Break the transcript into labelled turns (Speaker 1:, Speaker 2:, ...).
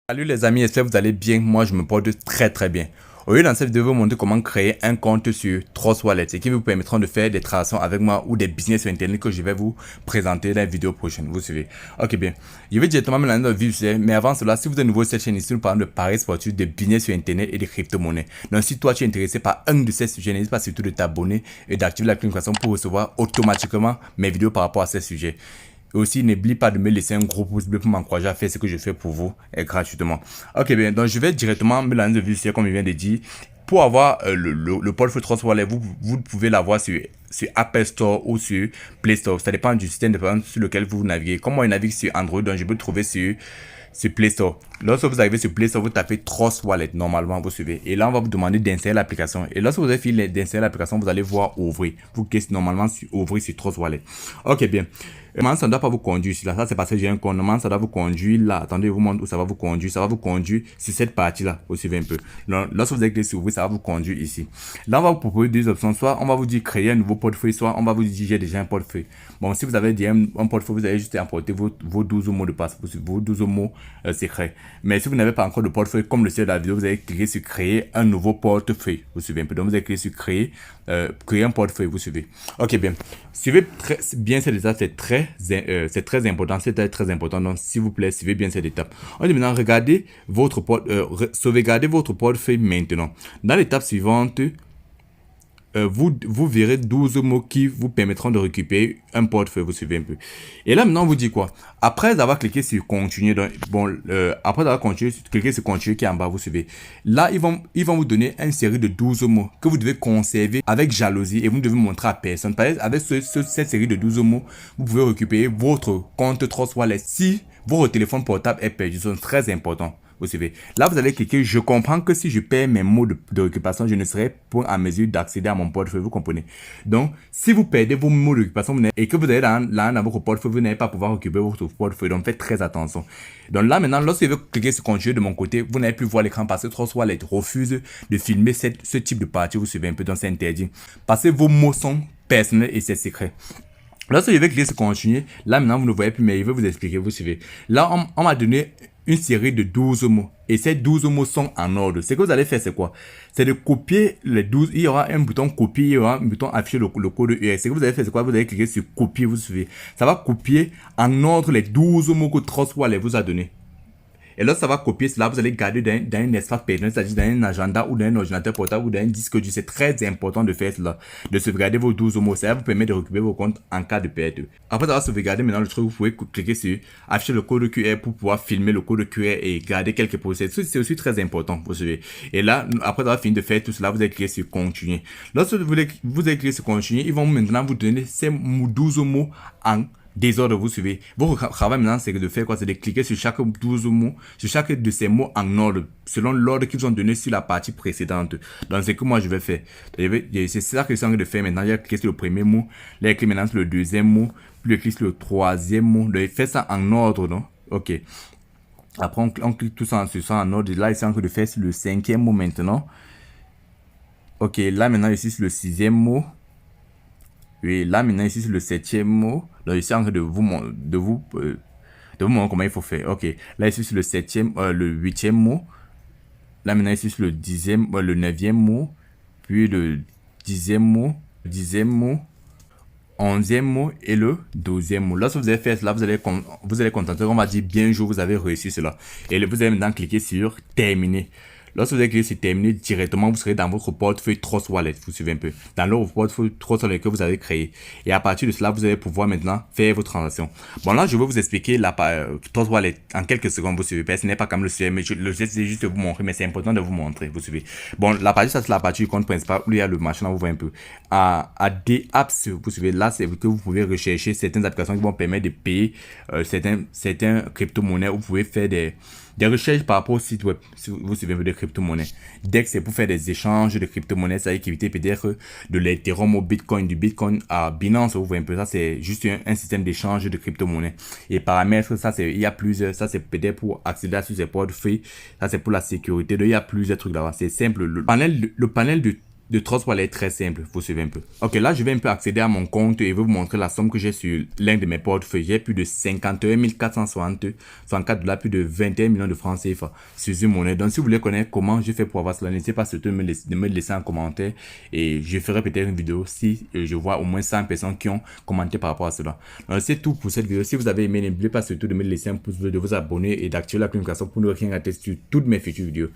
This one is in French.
Speaker 1: Salut les amis, j'espère que vous allez bien. Moi, je me porte très bien. Aujourd'hui, dans cette vidéo, je vais vous montrer comment créer un compte sur Trust Wallet et qui vous permettront de faire des transactions avec moi ou des business sur Internet que je vais vous présenter dans la vidéo prochaine. Vous suivez. Ok, bien. Je vais directement me lancer dans le vif du sujet, mais avant cela, si vous êtes nouveau sur cette chaîne ici, nous parlons de paris sportifs, de business sur Internet et de crypto-monnaies. Donc, si toi, tu es intéressé par un de ces sujets, n'hésite pas surtout de t'abonner et d'activer la notification pour recevoir automatiquement mes vidéos par rapport à ces sujets. Et aussi, n'oublie pas de me laisser un gros pouce bleu pour m'encourager à faire ce que je fais pour vous et gratuitement. Ok, bien, donc je vais directement me lancer de vue comme je viens de dire. Pour avoir le portefeuille Trust Wallet, vous pouvez l'avoir sur Apple Store ou sur Play Store. Ça dépend du système de sur lequel vous naviguez. Comme moi, je navigue sur Android, donc je peux le trouver sur Play Store. Lorsque vous arrivez sur Play Store, vous tapez Trust Wallet, normalement, vous suivez. Et là, on va vous demander d'insérer l'application. Et lorsque vous avez fini d'insérer l'application, vous allez voir Ouvrir. Vous cliquez normalement sur Ouvrir sur Trust Wallet. Ok, bien. Normalement, ça ne doit pas vous conduire là. Ça, c'est parce que j'ai un compte. Normalement, ça doit vous conduire là. Attendez, je vous montre où ça va vous conduire. Ça va vous conduire sur cette partie-là. Vous suivez un peu. Donc, lorsque vous avez cliqué sur Ouvrir, ça va vous conduire ici. Là, on va vous proposer deux options. Soit on va vous dire créer un nouveau portefeuille, soit on va vous dire j'ai déjà un portefeuille. Bon, si vous avez déjà un portefeuille, vous allez juste importer vos 12 mots de passe, vos 12 mots secrets. Mais si vous n'avez pas encore de portefeuille, comme le sait de la vidéo, vous allez cliquer sur créer un nouveau portefeuille. Vous suivez un peu. Donc, vous allez cliquer sur créer un portefeuille. Vous suivez. Ok, bien. Suivez bien cette étape, c'est très important. C'est très important. Donc, s'il vous plaît, suivez bien cette étape. On dit maintenant, regardez sauvegardez votre portefeuille maintenant. Dans l'étape suivante, vous verrez 12 mots qui vous permettront de récupérer un portefeuille. Vous suivez un peu. Et là, maintenant, on vous dit quoi? Après avoir cliqué sur continuer, donc, après avoir cliqué sur continuer qui est en bas, vous suivez. Là, ils vont vous donner une série de 12 mots que vous devez conserver avec jalousie et vous ne devez montrer à personne. Par exemple, avec cette série de 12 mots, vous pouvez récupérer votre compte Trust Wallet si votre téléphone portable est perdu. C'est très important. Vous suivez. Là, vous allez cliquer. Je comprends que si je perds mes mots de récupération, je ne serai pas en mesure d'accéder à mon portefeuille. Vous comprenez? Donc, si vous perdez vos mots de récupération et que vous allez dans votre portefeuille, vous n'allez pas pouvoir récupérer votre portefeuille. Donc, faites très attention. Donc là, maintenant, lorsque vous cliquez sur continuer de mon côté, vous n'allez plus voir l'écran parce que Trust Wallet refuse de filmer ce type de partie. Vous suivez un peu. Donc, c'est interdit. Parce que vos mots sont personnels et c'est secret. Lorsque je vais cliquer sur continuer, là maintenant vous ne voyez plus, mais je vais vous expliquer, vous suivez. Là, on m'a donné une série de 12 mots. Et ces 12 mots sont en ordre. Ce que vous allez faire, c'est quoi? C'est de copier les 12. Il y aura un bouton copier, il y aura un bouton afficher le code ES. Ce que vous allez faire, c'est quoi? Vous allez cliquer sur copier, vous suivez. Ça va copier en ordre les 12 mots que Trust Wallet vous a donné. Et là, ça va copier cela, vous allez garder dans un espace personnel, c'est-à-dire dans un agenda ou dans un ordinateur portable ou dans un disque dur. C'est très important de faire cela, de sauvegarder vos 12 mots. Ça vous permet de récupérer vos comptes en cas de perte. Après avoir sauvegardé maintenant le truc, vous pouvez cliquer sur afficher le code QR pour pouvoir filmer le code QR et garder quelques procédures. C'est aussi très important, vous savez. Et là, après avoir fini de faire tout cela, vous allez cliquer sur continuer. Lorsque vous allez cliquer sur continuer, ils vont maintenant vous donner ces 12 mots en désordre, vous suivez. Votre travail maintenant, c'est de faire quoi? C'est de cliquer sur chaque 12 mots, sur chaque de ces mots en ordre, selon l'ordre qu'ils ont donné sur la partie précédente. Donc, c'est que moi, je vais faire. C'est ça que je suis en train de faire maintenant. J'ai cliqué sur le premier mot, là, j'ai cliqué maintenant sur le deuxième mot, puis je clique sur le troisième mot. Donc, faites ça en ordre, non? Ok. Après, on clique tout ça sur ça en ordre. Là, je suis en train de faire sur le cinquième mot maintenant. Ok, là, maintenant, ici, sur le sixième mot. Oui, là maintenant ici c'est le septième mot. Donc ici en train de vous montrer comment il faut faire. Ok, là ici c'est le septième, le huitième mot. Là maintenant ici c'est le dixième, le neuvième mot. Puis le dixième mot, onzième mot et le douzième mot. Lorsque vous avez fait cela, vous allez contenter. On va dire bien joué, vous avez réussi cela. Et vous allez maintenant cliquer sur terminer. Lorsque vous avez cliqué sur terminer, directement, vous serez dans votre portefeuille Trust Wallet. Vous suivez un peu. Dans le portefeuille Trust Wallet que vous avez créé. Et à partir de cela, vous allez pouvoir maintenant faire vos transactions. Bon, là, je vais vous expliquer la Trust Wallet en quelques secondes. Vous suivez. Ce n'est pas comme le sujet, mais le geste, c'est juste de vous montrer. Mais c'est important de vous montrer. Vous suivez. Bon, la partie, ça, c'est la partie du compte principal où il y a le machin. Là, vous voyez un peu. À des apps, vous suivez. Là, c'est que vous pouvez rechercher certaines applications qui vont permettre de payer certains crypto-monnaies. Vous pouvez faire des recherches par rapport au site web, si vous suivez des crypto-monnaies. DEX, c'est pour faire des échanges de crypto-monnaies, ça va éviter peut-être de l'Ethereum au Bitcoin, du Bitcoin à Binance, vous voyez un peu, ça c'est juste un système d'échange de crypto-monnaies. Et paramètres, ça c'est, il y a plusieurs, ça c'est peut-être pour accéder à ces portefeuilles, ça c'est pour la sécurité, il y a plusieurs trucs là-bas, c'est simple. Le panel de Trust Wallet est très simple, vous suivez un peu. Ok, là, je vais un peu accéder à mon compte et je vais vous montrer la somme que j'ai sur l'un de mes portefeuilles. J'ai plus de 51 464 $, plus de 21 millions de francs CFA sur une monnaie. Donc, si vous voulez connaître comment j'ai fait pour avoir cela, n'hésitez pas surtout de me laisser un commentaire et je ferai peut-être une vidéo si je vois au moins 100 personnes qui ont commenté par rapport à cela. Donc, c'est tout pour cette vidéo. Si vous avez aimé, n'oubliez pas surtout de me laisser un pouce bleu, de vous abonner et d'activer la notification pour ne rien rater sur toutes mes futures vidéos.